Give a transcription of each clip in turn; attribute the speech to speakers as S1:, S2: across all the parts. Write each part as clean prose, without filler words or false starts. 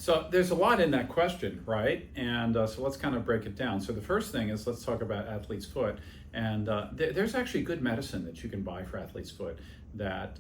S1: So there's a lot in that question, right? And so let's kind of break it down. So the first thing is let's talk about athlete's foot. And there's actually good medicine that you can buy for athlete's foot that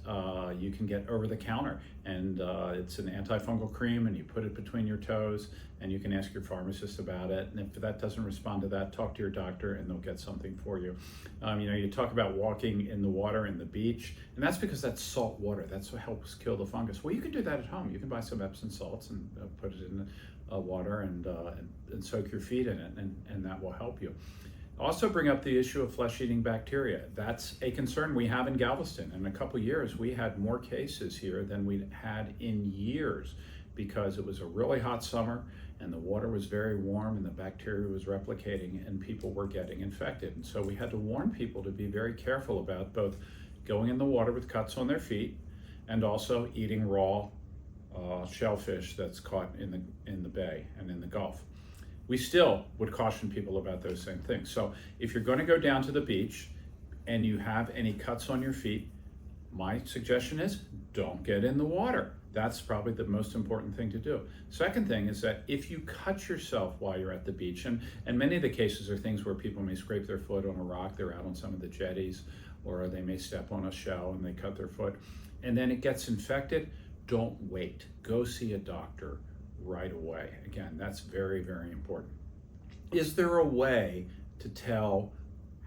S1: you can get over the counter. And it's an antifungal cream, and you put it between your toes, and you can ask your pharmacist about it. And if that doesn't respond to that, talk to your doctor, and they'll get something for you. You talk about walking in the water in the beach, and that's because that's salt water. That's what helps kill the fungus. Well, you can do that at home. You can buy some Epsom salts and put it in water and soak your feet in it, and that will help you. Also bring up the issue of flesh-eating bacteria. That's a concern we have in Galveston. In a couple years, we had more cases here than we'd had in years because it was a really hot summer and the water was very warm and the bacteria was replicating and people were getting infected. And so we had to warn people to be very careful about both going in the water with cuts on their feet and also eating raw shellfish that's caught in the bay and in the Gulf. We still would caution people about those same things. So if you're going to go down to the beach and you have any cuts on your feet, my suggestion is don't get in the water. That's probably the most important thing to do. Second thing is that if you cut yourself while you're at the beach, and many of the cases are things where people may scrape their foot on a rock, they're out on some of the jetties, or they may step on a shell and they cut their foot, and then it gets infected, don't wait. Go see a doctor right away. Again, that's very, very important. Is there a way to tell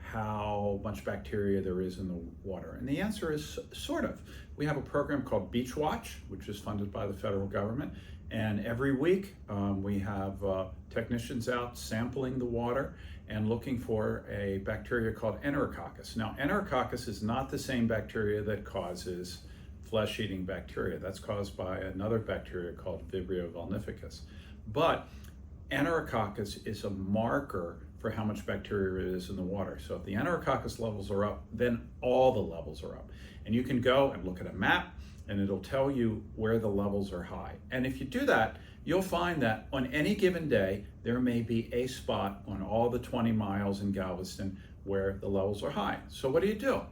S1: how much bacteria there is in the water? And the answer is sort of. We have a program called Beach Watch, which is funded by the federal government. And every week we have technicians out sampling the water and looking for a bacteria called Enterococcus. Now, Enterococcus is not the same bacteria that causes flesh-eating bacteria. That's caused by another bacteria called Vibrio vulnificus. But Enterococcus is a marker for how much bacteria is in the water. So if the Enterococcus levels are up, then all the levels are up. And you can go and look at a map and it'll tell you where the levels are high. And if you do that, you'll find that on any given day, there may be a spot on all the 20 miles in Galveston where the levels are high. So what do?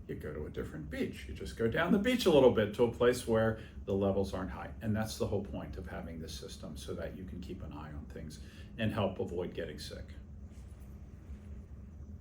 S1: You go to a different beach. You just go down the beach a little bit to a place where the levels aren't high. And that's the whole point of having this system, so that you can keep an eye on things and help avoid getting sick.